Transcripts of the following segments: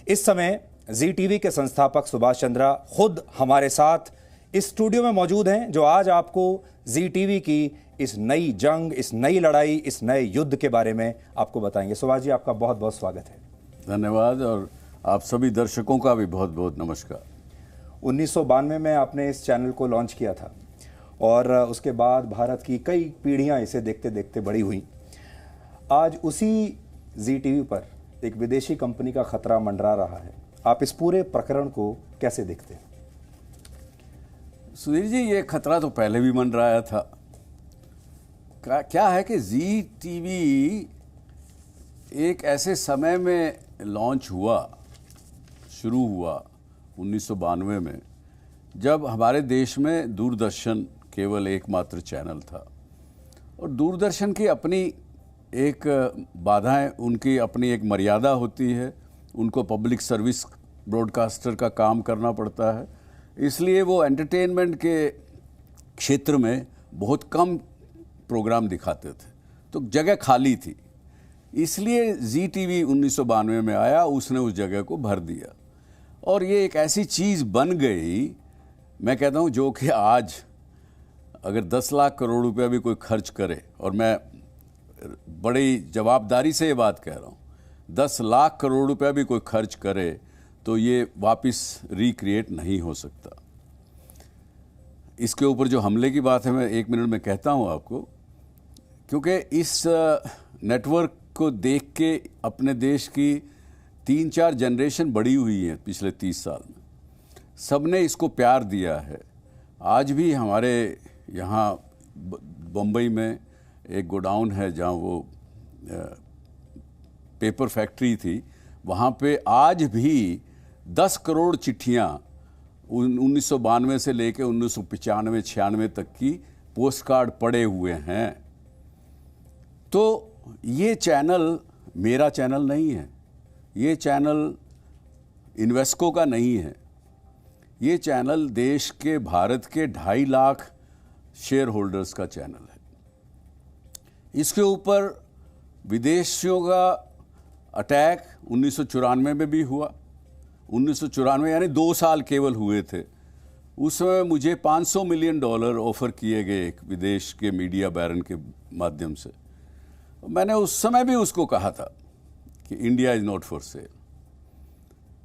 इस समय जी टीवी के संस्थापक सुभाष चंद्रा खुद हमारे साथ इस स्टूडियो में मौजूद हैं, जो आज आपको जी टीवी की इस नई जंग, इस नई लड़ाई, इस नए युद्ध के बारे में आपको बताएंगे। सुभाष जी, आपका बहुत बहुत स्वागत है। धन्यवाद, और आप सभी दर्शकों का भी बहुत बहुत नमस्कार। 1992 में आपने इस चैनल को लॉन्च किया था और उसके बाद भारत की कई पीढ़ियां इसे देखते देखते बड़ी हुई। आज उसी जी टीवी पर एक विदेशी कंपनी का खतरा मंडरा रहा है। आप इस पूरे प्रकरण को कैसे देखते हैं? सुधीर जी, ये खतरा तो पहले भी मंडराया था। क्या है कि जी टीवी एक ऐसे समय में लॉन्च हुआ, शुरू हुआ 1992 में, जब हमारे देश में दूरदर्शन केवल एकमात्र चैनल था। और दूरदर्शन की अपनी एक बाधाएं, उनकी अपनी एक मर्यादा होती है। उनको पब्लिक सर्विस ब्रॉडकास्टर का काम करना पड़ता है, इसलिए वो एंटरटेनमेंट के क्षेत्र में बहुत कम प्रोग्राम दिखाते थे, तो जगह खाली थी। इसलिए जी टीवी 1992 में आया, उसने उस जगह को भर दिया और ये एक ऐसी चीज़ बन गई, मैं कहता हूँ, जो कि आज अगर 10 लाख करोड़ रुपया भी कोई खर्च करे, और मैं बड़ी जवाबदारी से ये बात कह रहा हूँ, 10 लाख करोड़ रुपया भी कोई खर्च करे तो ये वापस रिक्रिएट नहीं हो सकता। इसके ऊपर जो हमले की बात है, मैं 1 मिनट में कहता हूँ आपको, क्योंकि इस नेटवर्क को देख के अपने देश की 3-4 जनरेशन बड़ी हुई है पिछले 30 साल में। सब ने इसको प्यार दिया है। आज भी हमारे यहाँ बम्बई में एक गोडाउन है जहाँ वो पेपर फैक्ट्री थी, वहाँ पे आज भी 10 करोड़ चिट्ठियाँ 1992 से लेकर 1995-96 तक की पोस्ट कार्ड पड़े हुए हैं। तो ये चैनल मेरा चैनल नहीं है, ये चैनल इन्वेस्को का नहीं है, ये चैनल देश के, भारत के 2.5 लाख शेयर होल्डर्स का चैनल है। इसके ऊपर विदेशियों का अटैक 1994 में भी हुआ। 1994 यानी 2 साल केवल हुए थे। उस समय मुझे $500 मिलियन ऑफर किए गए एक विदेश के मीडिया बैरन के माध्यम से। मैंने उस समय भी उसको कहा था कि India is not for sale.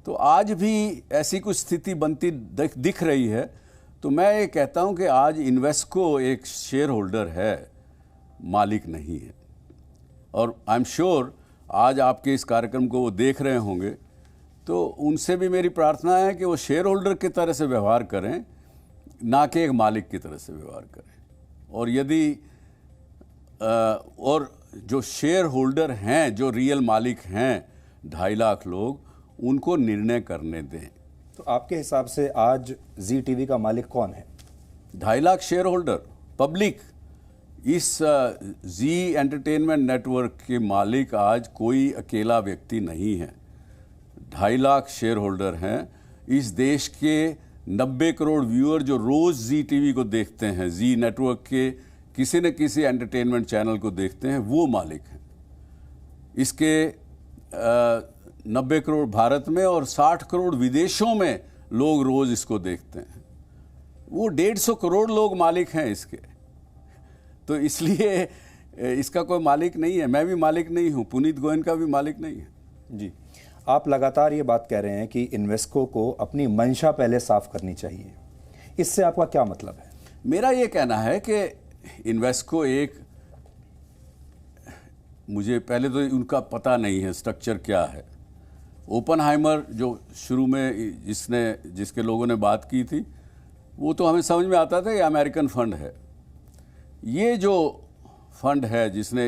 तो आज भी ऐसी कुछ स्थिति बनती दिख रही है। तो मैं ये कहता हूँ कि आज इन्वेस्को एक शेयर होल्डर है, मालिक नहीं है। और आई एम श्योर आज आपके इस कार्यक्रम को वो देख रहे होंगे, तो उनसे भी मेरी प्रार्थना है कि वो शेयर होल्डर की तरह से व्यवहार करें, ना कि एक मालिक की तरह से व्यवहार करें। और यदि और जो शेयर होल्डर हैं, जो रियल मालिक हैं 2.5 लाख लोग, उनको निर्णय करने दें। तो आपके हिसाब से आज जी टीवी का मालिक कौन है? 2.5 लाख शेयर होल्डर, पब्लिक। इस जी एंटरटेनमेंट नेटवर्क के मालिक आज कोई अकेला व्यक्ति नहीं है। 2.5 लाख शेयर होल्डर हैं। इस देश के 90 करोड़ व्यूअर जो रोज़ जी टीवी को देखते हैं, जी नेटवर्क के किसी न किसी एंटरटेनमेंट चैनल को देखते हैं, वो मालिक हैं। इसके 90 करोड़ भारत में और 60 करोड़ विदेशों में लोग रोज़ इसको देखते हैं। वो 150 करोड़ लोग मालिक हैं इसके। तो इसलिए इसका कोई मालिक नहीं है। मैं भी मालिक नहीं हूँ, पुनीत गोयनका भी मालिक नहीं है। जी, आप लगातार ये बात कह रहे हैं कि इन्वेस्को को अपनी मंशा पहले साफ करनी चाहिए। इससे आपका क्या मतलब है? मेरा ये कहना है कि इन्वेस्को एक, मुझे पहले तो उनका पता नहीं है स्ट्रक्चर क्या है। ओपनहाइमर जो शुरू में जिसके लोगों ने बात की थी, वो तो हमें समझ में आता था ये अमेरिकन फंड है। ये जो फंड है जिसने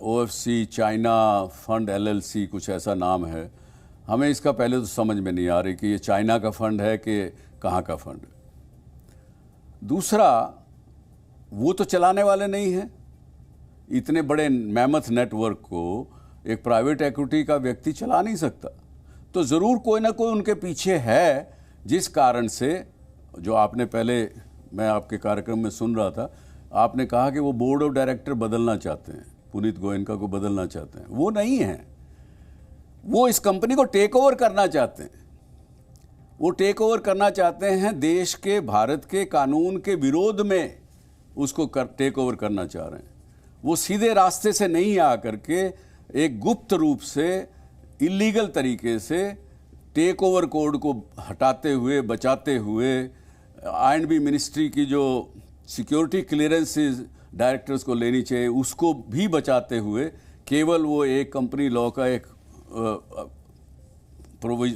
OFC चाइना फंड LLC कुछ ऐसा नाम है, हमें इसका पहले तो समझ में नहीं आ रही कि ये चाइना का फंड है कि कहाँ का फंड है। दूसरा, वो तो चलाने वाले नहीं हैं। इतने बड़े मैमथ नेटवर्क को एक प्राइवेट इक्विटी का व्यक्ति चला नहीं सकता। तो ज़रूर कोई ना कोई उनके पीछे है, जिस कारण से, जो आपने पहले, मैं आपके कार्यक्रम में सुन रहा था, आपने कहा कि वो बोर्ड ऑफ डायरेक्टर बदलना चाहते हैं, पुनीत गोयनका को बदलना चाहते हैं। वो नहीं है। वो इस कंपनी को टेक ओवर करना चाहते हैं। वो टेक ओवर करना चाहते हैं, देश के, भारत के कानून के विरोध में उसको टेक ओवर करना चाह रहे हैं। वो सीधे रास्ते से नहीं आ करके एक गुप्त रूप से, इलीगल तरीके से टेक ओवर कोड को हटाते हुए, बचाते हुए, I&B मिनिस्ट्री की जो सिक्योरिटी क्लियरेंसेस डायरेक्टर्स को लेनी चाहिए उसको भी बचाते हुए, केवल वो एक कंपनी लॉ का एक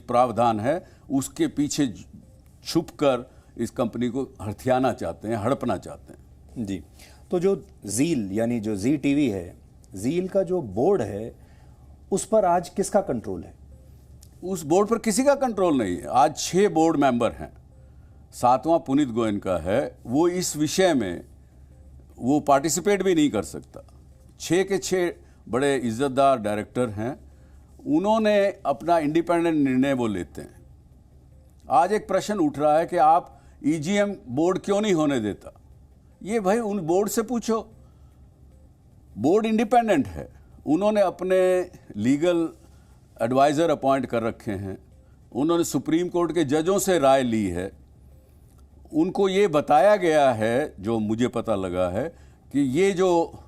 प्रावधान है, उसके पीछे छुपकर इस कंपनी को हथियाना चाहते हैं, हड़पना चाहते हैं। जी, तो जो जील यानी जो जी टीवी है, जील का जो बोर्ड है उस पर आज किसका कंट्रोल है? उस बोर्ड पर किसी का कंट्रोल नहीं है। आज 6 बोर्ड मेंबर हैं, 7वां पुनीत गोयनका है। वो इस विषय में वो पार्टिसिपेट भी नहीं कर सकता। 6 के 6 बड़े इज्जतदार डायरेक्टर हैं, उन्होंने अपना इंडिपेंडेंट निर्णय वो लेते हैं। आज एक प्रश्न उठ रहा है कि आप ईजीएम बोर्ड क्यों नहीं होने देता? ये भाई उन बोर्ड से पूछो। बोर्ड इंडिपेंडेंट है, उन्होंने अपने लीगल एडवाइज़र अपॉइंट कर रखे हैं, उन्होंने सुप्रीम कोर्ट के जजों से राय ली है। उनको ये बताया गया है, जो मुझे पता लगा है, कि ये जो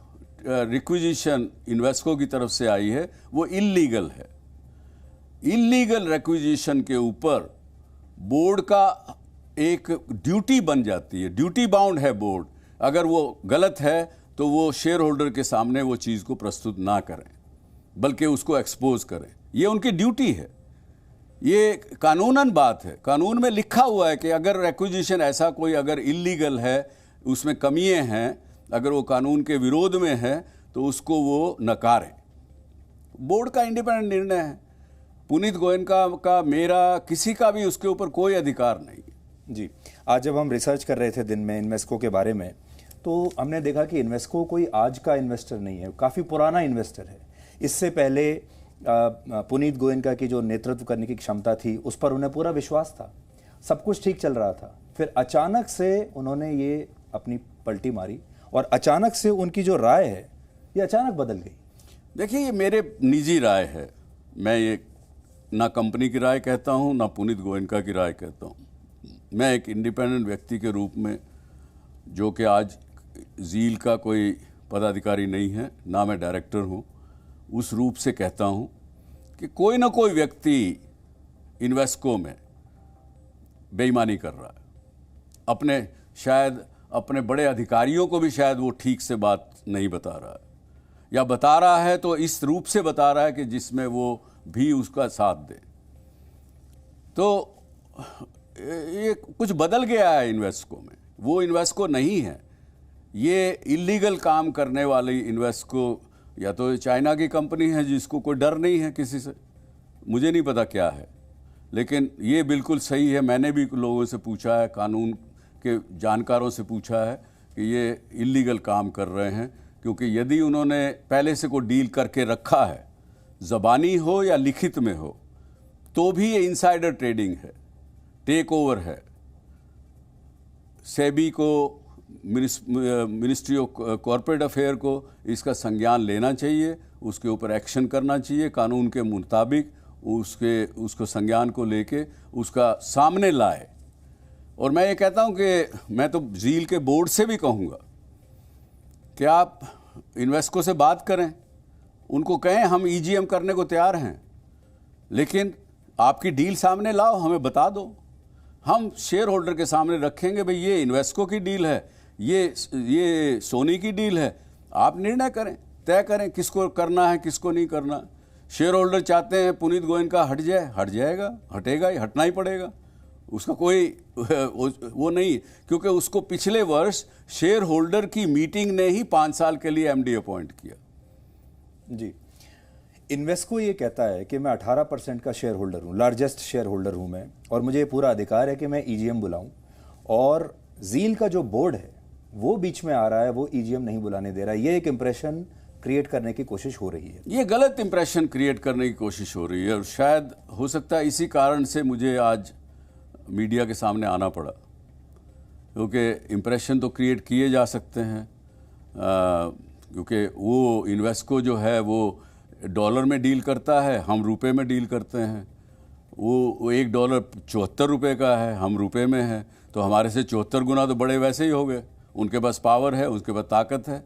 रिक्विजिशन इन्वेस्को की तरफ से आई है वो इल्लीगल है। इल्लीगल रिक्विजिशन के ऊपर बोर्ड का एक ड्यूटी बन जाती है, ड्यूटी बाउंड है बोर्ड। अगर वो गलत है तो वो शेयर होल्डर के सामने वो चीज़ को प्रस्तुत ना करें, बल्कि उसको एक्सपोज करें। ये उनकी ड्यूटी है, ये कानूनन बात है। कानून में लिखा हुआ है कि अगर एक्विजिशन ऐसा कोई अगर इल्लीगल है, उसमें कमियां हैं, अगर वो कानून के विरोध में है, तो उसको वो नकारें। बोर्ड का इंडिपेंडेंट निर्णय है। पुनीत गोयनका का, मेरा, किसी का भी उसके ऊपर कोई अधिकार नहीं है। जी, आज जब हम रिसर्च कर रहे थे दिन में इन्वेस्को के बारे में, तो हमने देखा कि इन्वेस्को कोई आज का इन्वेस्टर नहीं है, काफ़ी पुराना इन्वेस्टर है। इससे पहले पुनीत गोयनका की जो नेतृत्व करने की क्षमता थी उस पर उन्हें पूरा विश्वास था, सब कुछ ठीक चल रहा था। फिर अचानक से उन्होंने ये अपनी पलटी मारी और अचानक से उनकी जो राय है ये अचानक बदल गई। देखिए, ये मेरे निजी राय है। मैं ये ना कंपनी की राय कहता हूँ, ना पुनीत गोयनका की राय कहता हूँ। मैं एक इंडिपेंडेंट व्यक्ति के रूप में, जो कि आज जील का कोई पदाधिकारी नहीं है, ना मैं डायरेक्टर हूँ, उस रूप से कहता हूँ कि कोई ना कोई व्यक्ति इन्वेस्को में बेईमानी कर रहा है। शायद अपने बड़े अधिकारियों को भी शायद वो ठीक से बात नहीं बता रहा है, या बता रहा है तो इस रूप से बता रहा है कि जिसमें वो भी उसका साथ दे। तो ये कुछ बदल गया है इन्वेस्को में। वो इन्वेस्को नहीं है, ये इलीगल काम करने वाली इन्वेस्को या तो चाइना की कंपनी है जिसको कोई डर नहीं है किसी से, मुझे नहीं पता क्या है, लेकिन ये बिल्कुल सही है। मैंने भी लोगों से पूछा है, कानून के जानकारों से पूछा है कि ये इलीगल काम कर रहे हैं, क्योंकि यदि उन्होंने पहले से कोई डील करके रखा है, ज़बानी हो या लिखित में हो, तो भी ये इनसाइडर ट्रेडिंग है, टेक ओवर है। सेबी को, मिनिस्ट्री ऑफ कॉरपोरेट अफेयर को इसका संज्ञान लेना चाहिए, उसके ऊपर एक्शन करना चाहिए, कानून के मुताबिक उसको संज्ञान को लेके उसका सामने लाए। और मैं ये कहता हूँ कि मैं तो जील के बोर्ड से भी कहूँगा कि आप इन्वेस्को से बात करें, उनको कहें हम ईजीएम करने को तैयार हैं, लेकिन आपकी डील सामने लाओ, हमें बता दो, हम शेयर होल्डर के सामने रखेंगे, भाई ये इन्वेस्को की डील है, ये सोनी की डील है, आप निर्णय करें, तय करें किसको करना है, किसको नहीं करना। शेयर होल्डर चाहते हैं पुनीत गोयनका हट जाए, हट जाएगा, हटेगा ही, हटना ही पड़ेगा, उसका कोई वो नहीं, क्योंकि उसको पिछले वर्ष शेयर होल्डर की मीटिंग ने ही 5 साल के लिए एमडी अपॉइंट किया। जी, इन्वेस्को ये कहता है कि मैं 18% का शेयर होल्डर हूँ, लार्जेस्ट शेयर होल्डर हूँ मैं, और मुझे पूरा अधिकार है कि मैं ईजीएम बुलाऊं, और जील का जो बोर्ड है वो बीच में आ रहा है, वो ईजीएम नहीं बुलाने दे रहा है। ये एक इंप्रेशन क्रिएट करने की कोशिश हो रही है। ये गलत इंप्रेशन क्रिएट करने की कोशिश हो रही है, और शायद हो सकता है इसी कारण से मुझे आज मीडिया के सामने आना पड़ा, क्योंकि इंप्रेशन तो क्रिएट किए जा सकते हैं, क्योंकि वो इन्वेस्को जो है वो डॉलर में डील करता है, हम रुपए में डील करते हैं। वो $1 74 रुपये का है, हम रुपए में हैं, तो हमारे से 74 गुना तो बड़े वैसे ही हो गए। उनके पास पावर है, उसके पास ताकत है,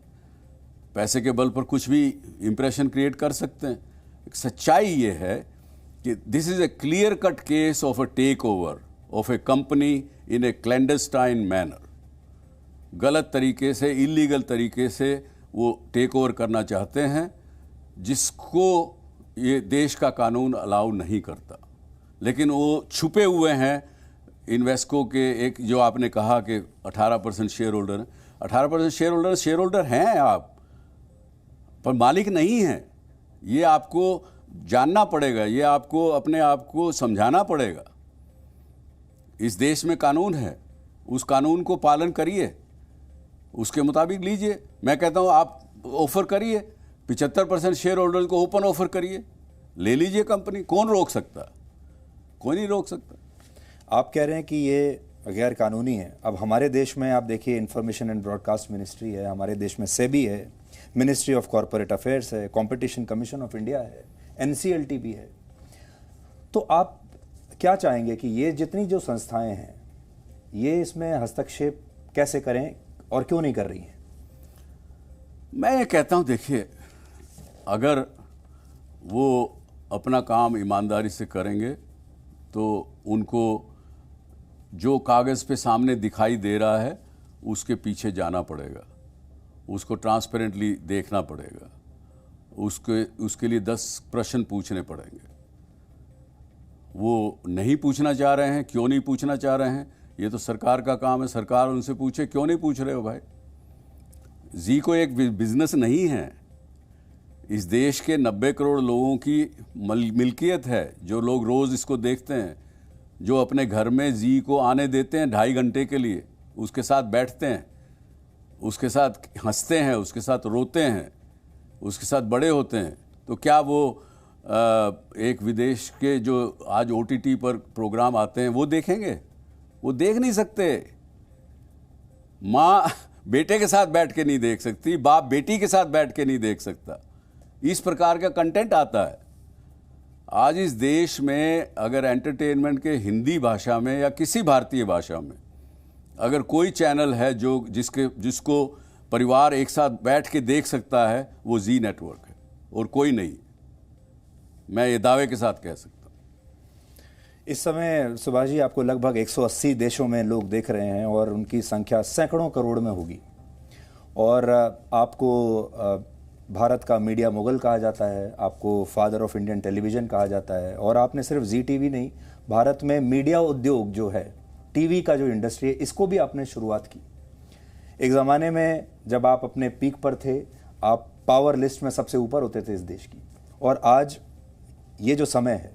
पैसे के बल पर कुछ भी इंप्रेशन क्रिएट कर सकते हैं। एक सच्चाई ये है कि this is a clear cut case of a take over of a company in a clandestine manner. गलत तरीके से, इलीगल तरीके से वो टेक ओवर करना चाहते हैं, जिसको ये देश का कानून अलाउ नहीं करता। लेकिन वो छुपे हुए हैं इन्वेस्को के। एक जो आपने कहा कि 18% शेयर होल्डर हैं, 18% शेयर होल्डर हैं आप, पर मालिक नहीं हैं। ये आपको जानना पड़ेगा, ये आपको अपने आप को समझाना पड़ेगा। इस देश में कानून है, उस कानून को पालन करिए, उसके मुताबिक लीजिए। मैं कहता हूँ आप ऑफर करिए, 75% शेयर होल्डर को ओपन ऑफर करिए, ले लीजिए कंपनी। कौन रोक सकता? कोई नहीं रोक सकता। आप कह रहे हैं कि ये गैर कानूनी है। अब हमारे देश में आप देखिए, इंफॉर्मेशन एंड ब्रॉडकास्ट मिनिस्ट्री है, हमारे देश में सेबी है, मिनिस्ट्री ऑफ कॉरपोरेट अफेयर्स है, कंपटीशन कमीशन ऑफ इंडिया है, NCLT भी है। तो आप क्या चाहेंगे कि ये जितनी जो संस्थाएं हैं, ये इसमें हस्तक्षेप कैसे करें और क्यों नहीं कर रही हैं? मैं ये कहता हूँ, देखिए, अगर वो अपना काम ईमानदारी से करेंगे तो उनको जो कागज़ पे सामने दिखाई दे रहा है उसके पीछे जाना पड़ेगा, उसको ट्रांसपेरेंटली देखना पड़ेगा, उसके लिए 10 प्रश्न पूछने पड़ेंगे। वो नहीं पूछना चाह रहे हैं, क्यों नहीं पूछना चाह रहे हैं, ये तो सरकार का काम है। सरकार उनसे पूछे, क्यों नहीं पूछ रहे हो भाई? जी को एक बिजनेस नहीं है, इस देश के 90 करोड़ लोगों की मिल्कियत है। जो लोग रोज़ इसको देखते हैं, जो अपने घर में जी को आने देते हैं 2.5 घंटे के लिए, उसके साथ बैठते हैं, उसके साथ हंसते हैं, उसके साथ रोते हैं, उसके साथ बड़े होते हैं, तो क्या वो एक विदेश के जो आज OTT पर प्रोग्राम आते हैं वो देखेंगे? वो देख नहीं सकते। माँ बेटे के साथ बैठ के नहीं देख सकती, बाप बेटी के साथ बैठ के नहीं देख सकता। इस प्रकार का कंटेंट आता है। आज इस देश में अगर एंटरटेनमेंट के हिंदी भाषा में या किसी भारतीय भाषा में अगर कोई चैनल है जिसको परिवार एक साथ बैठ के देख सकता है, वो जी नेटवर्क है, और कोई नहीं। मैं ये दावे के साथ कह सकता हूँ। इस समय सुभाष जी, आपको लगभग 180 देशों में लोग देख रहे हैं और उनकी संख्या सैकड़ों करोड़ में होगी। और आपको भारत का मीडिया मुगल कहा जाता है, आपको फादर ऑफ इंडियन टेलीविज़न कहा जाता है। और आपने सिर्फ जी टीवी नहीं, भारत में मीडिया उद्योग जो है, टीवी का जो इंडस्ट्री है, इसको भी आपने शुरुआत की। एक ज़माने में जब आप अपने पीक पर थे, आप पावर लिस्ट में सबसे ऊपर होते थे इस देश की। और आज ये जो समय है,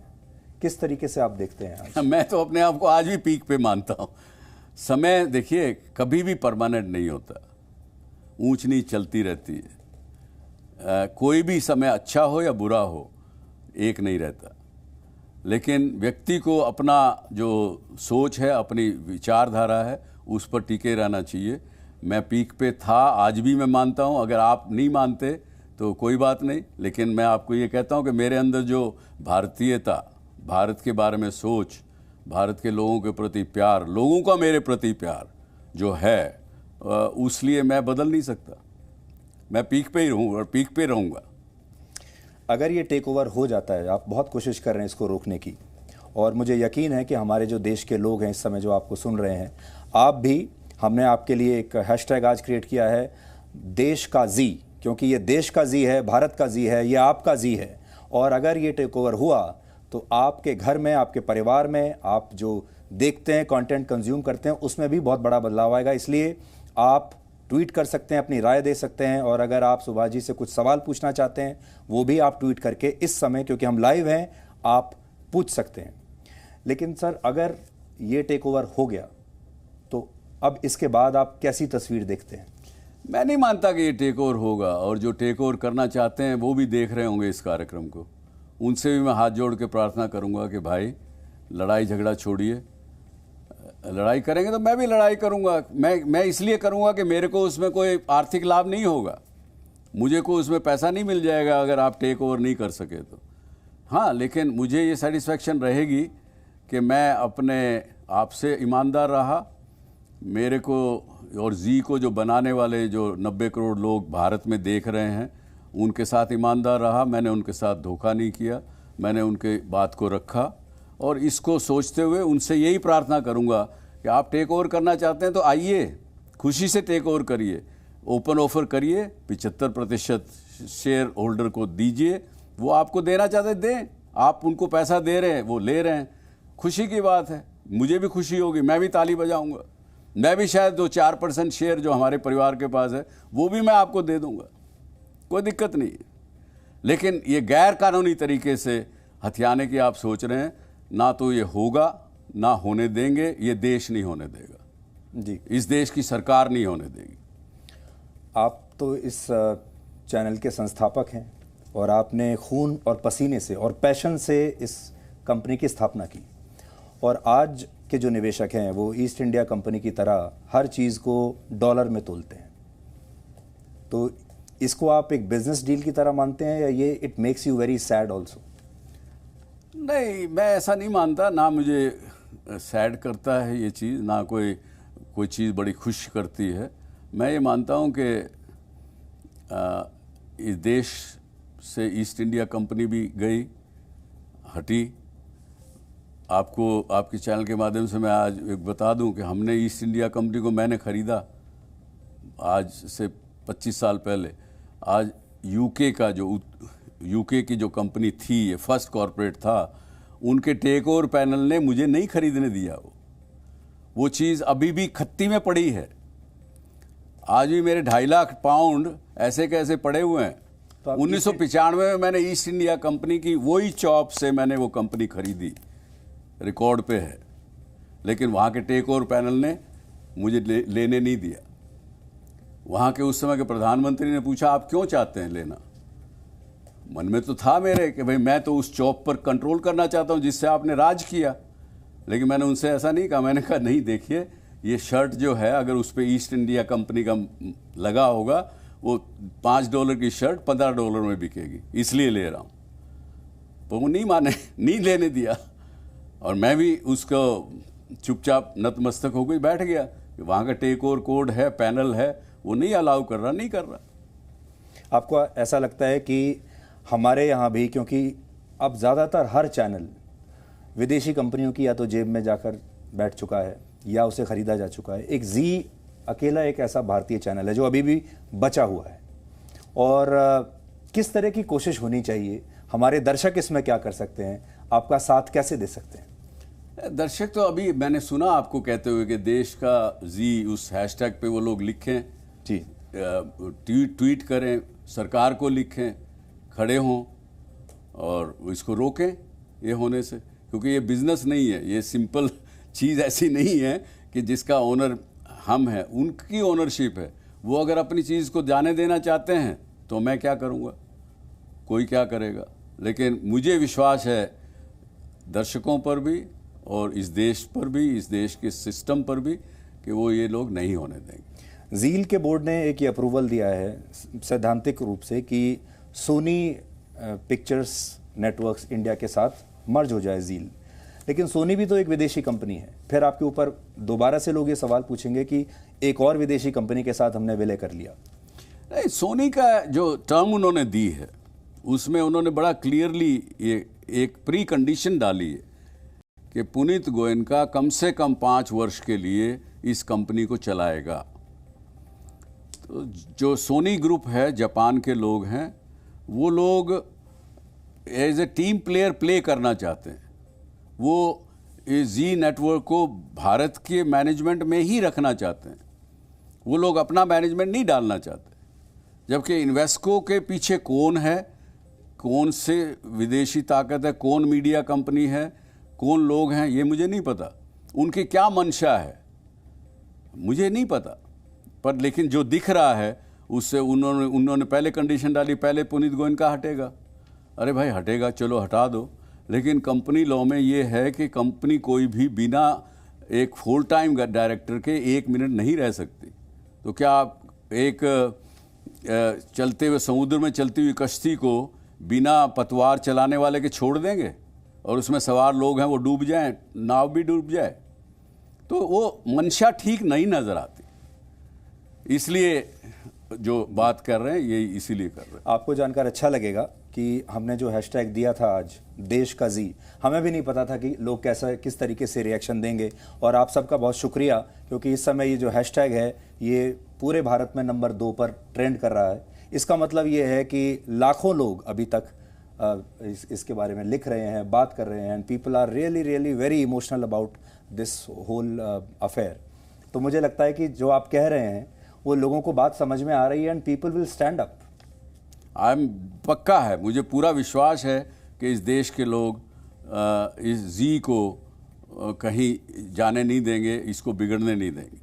किस तरीके से आप देखते हैं आज? मैं तो अपने आप को आज भी पीक पे मानता हूँ। समय देखिए कभी भी परमानेंट नहीं होता, ऊंच नीच चलती रहती है। कोई भी समय अच्छा हो या बुरा हो, एक नहीं रहता। लेकिन व्यक्ति को अपना जो सोच है, अपनी विचारधारा है, उस पर टिके रहना चाहिए। मैं पीक पे था, आज भी मैं मानता हूँ। अगर आप नहीं मानते तो कोई बात नहीं, लेकिन मैं आपको ये कहता हूँ कि मेरे अंदर जो भारतीयता, भारत के बारे में सोच, भारत के लोगों के प्रति प्यार, लोगों का मेरे प्रति प्यार जो है, उसलिए मैं बदल नहीं सकता। मैं पीक पे ही रहूँ और पीक पे रहूँगा। अगर ये टेक ओवर हो जाता है, आप बहुत कोशिश कर रहे हैं इसको रोकने की, और मुझे यकीन है कि हमारे जो देश के लोग हैं इस समय जो आपको सुन रहे हैं, आप भी, हमने आपके लिए एक हैशटैग आज क्रिएट किया है, देश का जी, क्योंकि ये देश का जी है, भारत का जी है, ये आपका जी है। और अगर ये टेक ओवर हुआ तो आपके घर में, आपके परिवार में, आप जो देखते हैं, कंटेंट कंज्यूम करते हैं, उसमें भी बहुत बड़ा बदलाव आएगा। इसलिए आप ट्वीट कर सकते हैं, अपनी राय दे सकते हैं, और अगर आप सुभाष जी से कुछ सवाल पूछना चाहते हैं, वो भी आप ट्वीट करके इस समय, क्योंकि हम लाइव हैं, आप पूछ सकते हैं। लेकिन सर, अगर ये टेक ओवर हो गया तो अब इसके बाद आप कैसी तस्वीर देखते हैं? मैं नहीं मानता कि ये टेक ओवर होगा, और जो टेक ओवर करना चाहते हैं वो भी देख रहे होंगे इस कार्यक्रम को। उनसे भी मैं हाथ जोड़ के प्रार्थना करूंगा कि भाई, लड़ाई झगड़ा छोड़िए। लड़ाई करेंगे तो मैं भी लड़ाई करूंगा। मैं इसलिए करूंगा कि मेरे को उसमें कोई आर्थिक लाभ नहीं होगा, मुझे को उसमें पैसा नहीं मिल जाएगा अगर आप टेक ओवर नहीं कर सके तो। हाँ, लेकिन मुझे ये सेटिस्फेक्शन रहेगी कि मैं अपने आप से ईमानदार रहा। मेरे को और जी को जो बनाने वाले जो 90 करोड़ लोग भारत में देख रहे हैं, उनके साथ ईमानदार रहा। मैंने उनके साथ धोखा नहीं किया, मैंने उनके बात को रखा। और इसको सोचते हुए उनसे यही प्रार्थना करूंगा कि आप टेक ओवर करना चाहते हैं तो आइए, खुशी से टेक ओवर करिए, ओपन ऑफर करिए, 75% शेयर होल्डर को दीजिए। वो आपको देना चाहते दें, आप उनको पैसा दे रहे हैं, वो ले रहे हैं, खुशी की बात है। मुझे भी खुशी होगी, मैं भी ताली बजाऊंगा। मैं भी शायद 2-4% शेयर जो हमारे परिवार के पास है वो भी मैं आपको दे दूंगा, कोई दिक्कत नहीं है। लेकिन ये गैर कानूनी तरीके से हथियाने की आप सोच रहे हैं, ना तो ये होगा, ना होने देंगे। ये देश नहीं होने देगा जी, इस देश की सरकार नहीं होने देगी। आप तो इस चैनल के संस्थापक हैं और आपने खून और पसीने से और पैशन से इस कंपनी की स्थापना की, और आज के जो निवेशक हैं वो ईस्ट इंडिया कंपनी की तरह हर चीज़ को डॉलर में तोलते हैं। तो इसको आप एक बिजनेस डील की तरह मानते हैं, या ये it makes you very sad also? नहीं, मैं ऐसा नहीं मानता। ना मुझे सैड करता है ये चीज़, ना कोई चीज़ बड़ी खुश करती है। मैं ये मानता हूँ कि इस देश से ईस्ट इंडिया कंपनी भी गई, हटी। आपको आपके चैनल के माध्यम से मैं आज एक बता दूं कि हमने ईस्ट इंडिया कंपनी को मैंने ख़रीदा आज से 25 साल पहले। आज यूके की जो कंपनी थी, ये फर्स्ट कॉरपोरेट था, उनके टेक ओवर पैनल ने मुझे नहीं खरीदने दिया। वो चीज़ अभी भी खत्ती में पड़ी है। आज भी मेरे 2.5 लाख पाउंड ऐसे कैसे पड़े हुए हैं। तो 1995 में मैंने ईस्ट इंडिया कंपनी की वही चॉप से मैंने वो कंपनी खरीदी, रिकॉर्ड पे है। लेकिन वहाँ के टेक ओवर पैनल ने मुझे लेने नहीं दिया। वहाँ के उस समय के प्रधानमंत्री ने पूछा आप क्यों चाहते हैं लेना। मन में तो था मेरे कि भाई मैं तो उस चॉप पर कंट्रोल करना चाहता हूँ जिससे आपने राज किया। लेकिन मैंने उनसे ऐसा नहीं कहा। मैंने कहा नहीं, देखिए ये शर्ट जो है अगर उस पर ईस्ट इंडिया कंपनी का लगा होगा, वो $5 की शर्ट $15 में बिकेगी, इसलिए ले रहा हूँ। तो वो नहीं माने, नहीं लेने दिया। और मैं भी उसको चुपचाप नतमस्तक हो गई, बैठ गया। वहाँ का टेक ओवर कोड है, पैनल है, वो नहीं अलाउ कर रहा, नहीं कर रहा। आपको ऐसा लगता है कि हमारे यहाँ भी, क्योंकि अब ज़्यादातर हर चैनल विदेशी कंपनियों की या तो जेब में जाकर बैठ चुका है या उसे ख़रीदा जा चुका है, एक जी अकेला एक ऐसा भारतीय चैनल है जो अभी भी बचा हुआ है। और किस तरह की कोशिश होनी चाहिए, हमारे दर्शक इसमें क्या कर सकते हैं, आपका साथ कैसे दे सकते हैं? दर्शक तो अभी मैंने सुना आपको कहते हुए कि देश का जी उस हैशटैग पे वो लोग लिखें जी, ट्वीट करें, सरकार को लिखें, खड़े हों और इसको रोकें ये होने से। क्योंकि ये बिजनेस नहीं है, ये सिंपल चीज़ ऐसी नहीं है कि जिसका ओनर हम हैं, उनकी ओनरशिप है। वो अगर अपनी चीज़ को जाने देना चाहते हैं तो मैं क्या करूँगा, कोई क्या करेगा। लेकिन मुझे विश्वास है दर्शकों पर भी और इस देश पर भी, इस देश के सिस्टम पर भी, कि वो ये लोग नहीं होने देंगे। जील के बोर्ड ने एक ये अप्रूवल दिया है सैद्धांतिक रूप से कि सोनी पिक्चर्स नेटवर्क्स इंडिया के साथ मर्ज हो जाए जील। लेकिन सोनी भी तो एक विदेशी कंपनी है। फिर आपके ऊपर दोबारा से लोग ये सवाल पूछेंगे कि एक और विदेशी कंपनी के साथ हमने विलय कर लिया। नहीं, सोनी का जो टर्म उन्होंने दी है उसमें उन्होंने बड़ा क्लियरली ये एक प्री कंडीशन डाली है कि पुनीत गोयनका कम से कम 5 वर्ष के लिए इस कंपनी को चलाएगा। तो जो सोनी ग्रुप है, जापान के लोग हैं, वो लोग as a team player play करना चाहते हैं। वो जी नेटवर्क को भारत के मैनेजमेंट में ही रखना चाहते हैं। वो लोग अपना मैनेजमेंट नहीं डालना चाहते। जबकि इन्वेस्को के पीछे कौन है, कौन से विदेशी ताकत है, कौन मीडिया कंपनी है, कौन लोग हैं, ये मुझे नहीं पता। उनकी क्या मंशा है मुझे नहीं पता। पर लेकिन जो दिख रहा है उससे उन्होंने पहले कंडीशन डाली, पहले पुनीत गोयनका हटेगा। अरे भाई हटेगा, चलो हटा दो। लेकिन कंपनी लॉ में ये है कि कंपनी कोई भी बिना एक फुल टाइम डायरेक्टर के 1 मिनट नहीं रह सकती। तो क्या आप एक चलते हुए समुद्र में चलती हुई कश्ती को बिना पतवार चलाने वाले के छोड़ देंगे और उसमें सवार लोग हैं वो डूब जाएं, नाव भी डूब जाए, तो वो मंशा ठीक नहीं नजर आती। इसलिए जो बात कर रहे हैं ये इसीलिए कर रहे हैं। आपको जानकर अच्छा लगेगा कि हमने जो हैशटैग दिया था आज, देश का जी, हमें भी नहीं पता था कि लोग कैसा किस तरीके से रिएक्शन देंगे, और आप सबका बहुत शुक्रिया, क्योंकि इस समय ये जो हैशटैग है ये पूरे भारत में नंबर 2 पर ट्रेंड कर रहा है। इसका मतलब ये है कि लाखों लोग अभी तक इसके बारे में लिख रहे हैं, बात कर रहे हैं, and people are really really very emotional about this whole affair. तो मुझे लगता है कि जो आप कह रहे हैं वो लोगों को बात समझ में आ रही है, and people will stand up. पक्का है, मुझे पूरा विश्वास है कि इस देश के लोग इस जी को कहीं जाने नहीं देंगे, इसको बिगड़ने नहीं देंगे।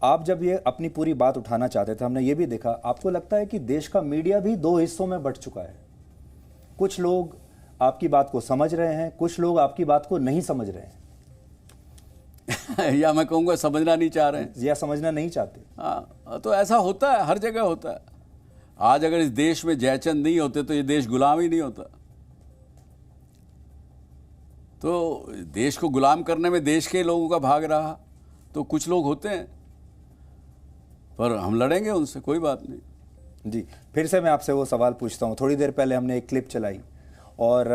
आप जब ये अपनी पूरी बात उठाना चाहते थे, हमने ये भी देखा, आपको लगता है कि देश का मीडिया भी 2 हिस्सों में बंट चुका है। कुछ लोग आपकी बात को समझ रहे हैं, कुछ लोग आपकी बात को नहीं समझ रहे हैं या मैं कहूँगा समझना नहीं चाह रहे हैं, या समझना नहीं चाहते। हाँ, तो ऐसा होता है, हर जगह होता है। आज अगर इस देश में जयचंद नहीं होते तो ये देश गुलाम ही नहीं होता। तो देश को गुलाम करने में देश के लोगों का भाग रहा, तो कुछ लोग होते हैं, पर हम लड़ेंगे उनसे, कोई बात नहीं। जी, फिर से मैं आपसे वो सवाल पूछता हूँ। थोड़ी देर पहले हमने एक क्लिप चलाई और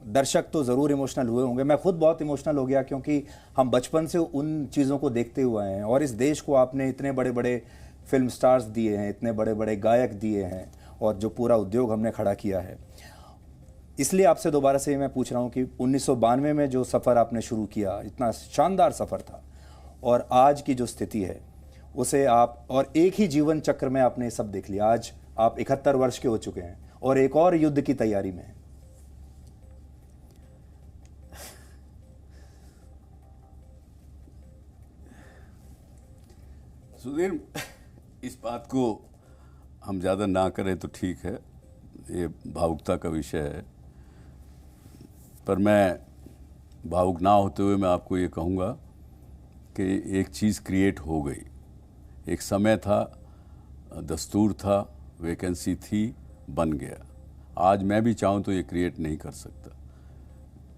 दर्शक तो ज़रूर इमोशनल हुए होंगे, मैं खुद बहुत इमोशनल हो गया, क्योंकि हम बचपन से उन चीज़ों को देखते हुए हैं, और इस देश को आपने इतने बड़े बड़े फिल्म स्टार्स दिए हैं, इतने बड़े बड़े गायक दिए हैं, और जो पूरा उद्योग हमने खड़ा किया है। इसलिए आपसे दोबारा से मैं पूछ रहा हूँ कि 1992 में जो सफ़र आपने शुरू किया, इतना शानदार सफ़र था, और आज की जो स्थिति है उसे आप, और एक ही जीवन चक्र में आपने सब देख लिया। आज आप 71 वर्ष के हो चुके हैं और एक और युद्ध की तैयारी में हैं। सुधीर, इस बात को हम ज़्यादा ना करें तो ठीक है, ये भावुकता का विषय है, पर मैं भावुक ना होते हुए मैं आपको ये कहूँगा कि एक चीज़ क्रिएट हो गई। एक समय था, दस्तूर था, वैकेंसी थी, बन गया। आज मैं भी चाहूँ तो ये क्रिएट नहीं कर सकता,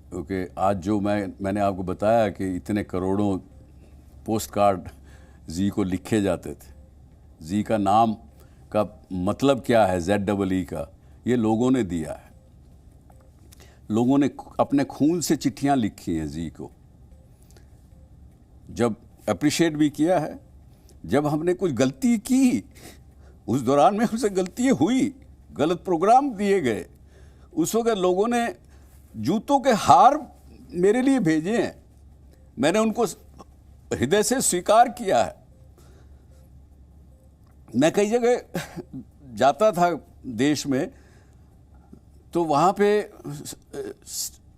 क्योंकि आज जो मैंने आपको बताया कि इतने करोड़ों पोस्ट कार्ड जी को लिखे जाते थे, जी का नाम का मतलब क्या है, ZEE का, ये लोगों ने दिया है। लोगों ने अपने खून से चिट्ठियां लिखी हैं जी को, जब अप्रिशिएट भी किया है। जब हमने कुछ गलती की, उस दौरान में हमसे गलती हुई, गलत प्रोग्राम दिए गए, उस वक्त लोगों ने जूतों के हार मेरे लिए भेजे हैं, मैंने उनको हृदय से स्वीकार किया है। मैं कई जगह जाता था देश में, तो वहाँ पे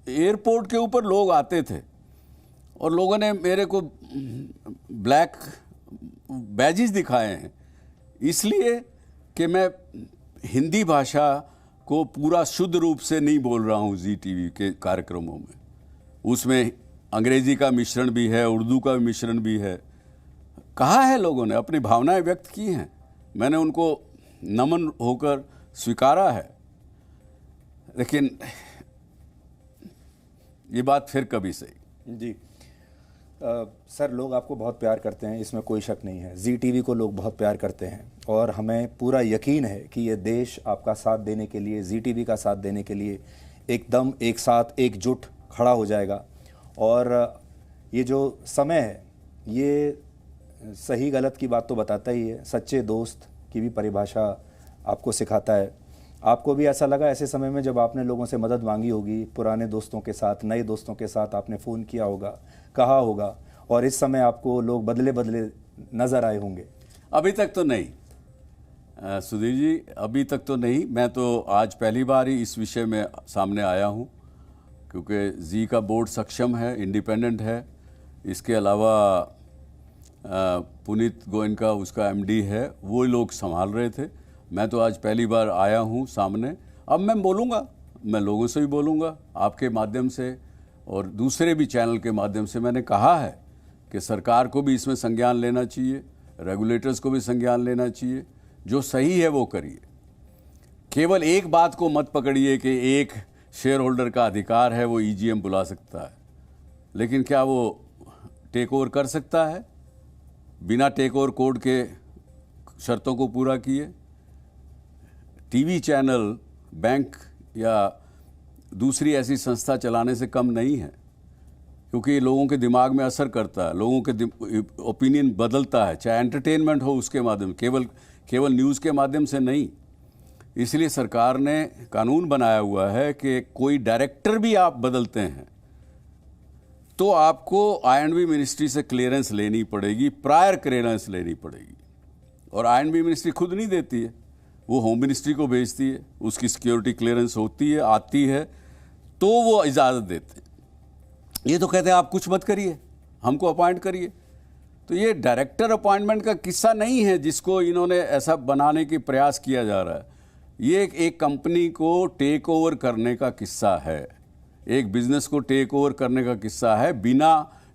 एयरपोर्ट के ऊपर लोग आते थे और लोगों ने मेरे को ब्लैक बैजेस दिखाए हैं, इसलिए कि मैं हिंदी भाषा को पूरा शुद्ध रूप से नहीं बोल रहा हूँ जी टीवी के कार्यक्रमों में। उसमें अंग्रेजी का मिश्रण भी है, उर्दू का मिश्रण भी है। कहा है, लोगों ने अपनी भावनाएं व्यक्त की हैं, मैंने उनको नमन होकर स्वीकारा है। लेकिन ये बात फिर कभी सही। जी सर, लोग आपको बहुत प्यार करते हैं, इसमें कोई शक नहीं है। जी टीवी को लोग बहुत प्यार करते हैं, और हमें पूरा यकीन है कि ये देश आपका साथ देने के लिए, जी टीवी का साथ देने के लिए एकदम एक साथ एकजुट खड़ा हो जाएगा। और ये जो समय है ये सही गलत की बात तो बताता ही है, सच्चे दोस्त की भी परिभाषा आपको सिखाता है। आपको भी ऐसा लगा ऐसे समय में जब आपने लोगों से मदद मांगी होगी, पुराने दोस्तों के साथ, नए दोस्तों के साथ आपने फ़ोन किया होगा, कहा होगा, और इस समय आपको लोग बदले बदले नज़र आए होंगे? अभी तक तो नहीं सुधीर जी, अभी तक तो नहीं। मैं तो आज पहली बार ही इस विषय में सामने आया हूँ, क्योंकि जी का बोर्ड सक्षम है, इंडिपेंडेंट है। इसके अलावा पुनीत गोयनका उसका MD है, वो लोग संभाल रहे थे। मैं तो आज पहली बार आया हूँ सामने। अब मैं बोलूँगा, मैं लोगों से भी बोलूँगा, आपके माध्यम से और दूसरे भी चैनल के माध्यम से। मैंने कहा है कि सरकार को भी इसमें संज्ञान लेना चाहिए, रेगुलेटर्स को भी संज्ञान लेना चाहिए। जो सही है वो करिए। केवल एक बात को मत पकड़िए कि एक शेयर होल्डर का अधिकार है वो ईजीएम बुला सकता है, लेकिन क्या वो टेक ओवर कर सकता है बिना टेक ओवर कोड के शर्तों को पूरा किए? टीवी चैनल, बैंक या दूसरी ऐसी संस्था चलाने से कम नहीं है, क्योंकि ये लोगों के दिमाग में असर करता है, लोगों के ओपिनियन बदलता है, चाहे एंटरटेनमेंट हो उसके माध्यम, केवल न्यूज़ के माध्यम से नहीं। इसलिए सरकार ने कानून बनाया हुआ है कि कोई डायरेक्टर भी आप बदलते हैं तो आपको आई&बी मिनिस्ट्री से क्लियरेंस लेनी पड़ेगी, प्रायर क्लियरेंस लेनी पड़ेगी। और आई&बी मिनिस्ट्री खुद नहीं देती है, वो होम मिनिस्ट्री को भेजती है, उसकी सिक्योरिटी क्लियरेंस होती है, आती है तो वो इजाज़त देते हैं। ये तो कहते हैं आप कुछ मत करिए, हमको अपॉइंट करिए। तो ये डायरेक्टर अपॉइंटमेंट का किस्सा नहीं है जिसको इन्होंने ऐसा बनाने की प्रयास किया जा रहा है। ये एक कंपनी को टेक ओवर करने का किस्सा है, एक बिजनेस को टेक ओवर करने का किस्सा है, बिना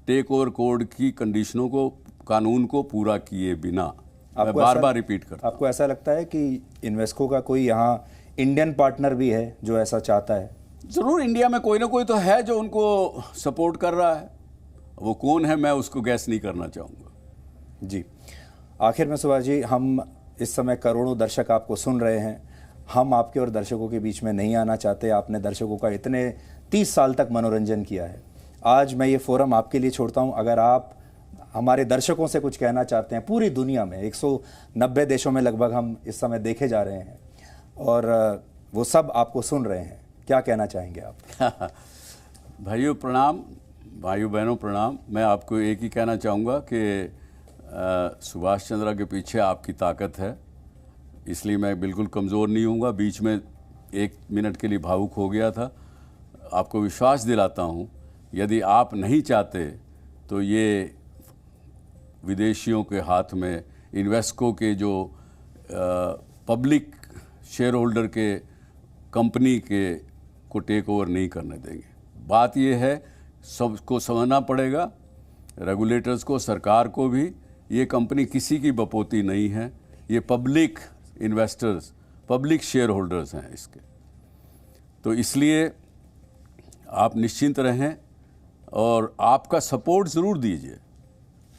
टेक ओवर कोड की कंडीशनों को, कानून को पूरा किए बिना। मैं बार बार रिपीट करता हूं। आपको ऐसा लगता है कि इन्वेस्को का कोई यहाँ इंडियन पार्टनर भी है जो ऐसा चाहता है? जरूर इंडिया में कोई ना कोई तो है जो उनको सपोर्ट कर रहा है। वो कौन है मैं उसको गैस नहीं करना चाहूँगा। जी, आखिर में सुभाष जी, हम इस समय करोड़ों दर्शक आपको सुन रहे हैं, हम आपके और दर्शकों के बीच में नहीं आना चाहते। आपने दर्शकों का इतने 30 साल तक मनोरंजन किया है। आज मैं ये फोरम आपके लिए छोड़ता हूँ। अगर आप हमारे दर्शकों से कुछ कहना चाहते हैं, पूरी दुनिया में 190 देशों में लगभग हम इस समय देखे जा रहे हैं और वो सब आपको सुन रहे हैं, क्या कहना चाहेंगे आप? भाइयों प्रणाम, भाइयों बहनों प्रणाम। मैं आपको एक ही कहना चाहूँगा कि सुभाष चंद्रा के पीछे आपकी ताकत है, इसलिए मैं बिल्कुल कमज़ोर नहीं हूँगा। बीच में 1 मिनट के लिए भावुक हो गया था। आपको विश्वास दिलाता हूँ, यदि आप नहीं चाहते तो ये विदेशियों के हाथ में, इन्वेस्को के जो पब्लिक शेयर होल्डर के कंपनी के को टेक ओवर नहीं करने देंगे। बात ये है, सबको समझना पड़ेगा, रेगुलेटर्स को, सरकार को भी। ये कंपनी किसी की बपोती नहीं है, ये public investors, public share holders हैं इसके। तो इसलिए आप निश्चिंत रहें और आपका सपोर्ट ज़रूर दीजिए,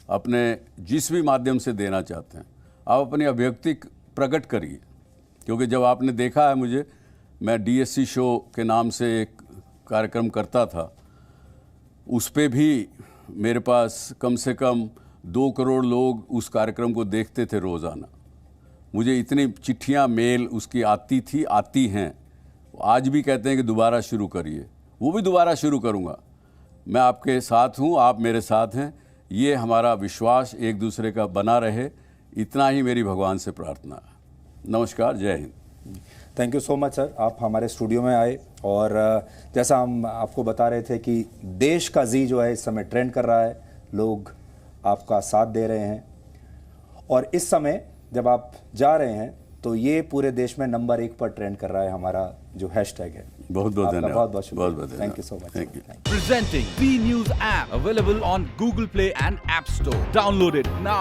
अपने जिस भी माध्यम से देना चाहते हैं आप अपनी अभिव्यक्ति प्रकट करिए। क्योंकि जब आपने देखा है मुझे, मैं DSC शो के नाम से एक कार्यक्रम करता था, उस पे भी मेरे पास कम से कम 2 करोड़ लोग उस कार्यक्रम को देखते थे रोज़ाना। मुझे इतनी चिट्ठियाँ, मेल उसकी आती हैं। आज भी कहते हैं कि दोबारा शुरू करिए, वो भी दोबारा शुरू करूँगा। मैं आपके साथ हूँ, आप मेरे साथ हैं। ये हमारा विश्वास एक दूसरे का बना रहे, इतना ही मेरी भगवान से प्रार्थना है। नमस्कार, जय Hind. Thank you so much sir, आप हमारे स्टूडियो में आए और जैसा हम आपको बता रहे थे कि देश का जी जो है इस समय ट्रेंड कर रहा है, लोग आपका साथ दे रहे हैं और इस समय जब आप जा रहे हैं तो ये पूरे देश में नंबर 1 पर ट्रेंड कर रहा है हमारा जो हैशटैग है। बहुत बहुत धन्यवाद। बहुत बहुत शुक्रिया। Thank you so much. Thank you. Presenting B News app, available on Google Play and App Store. Download it now.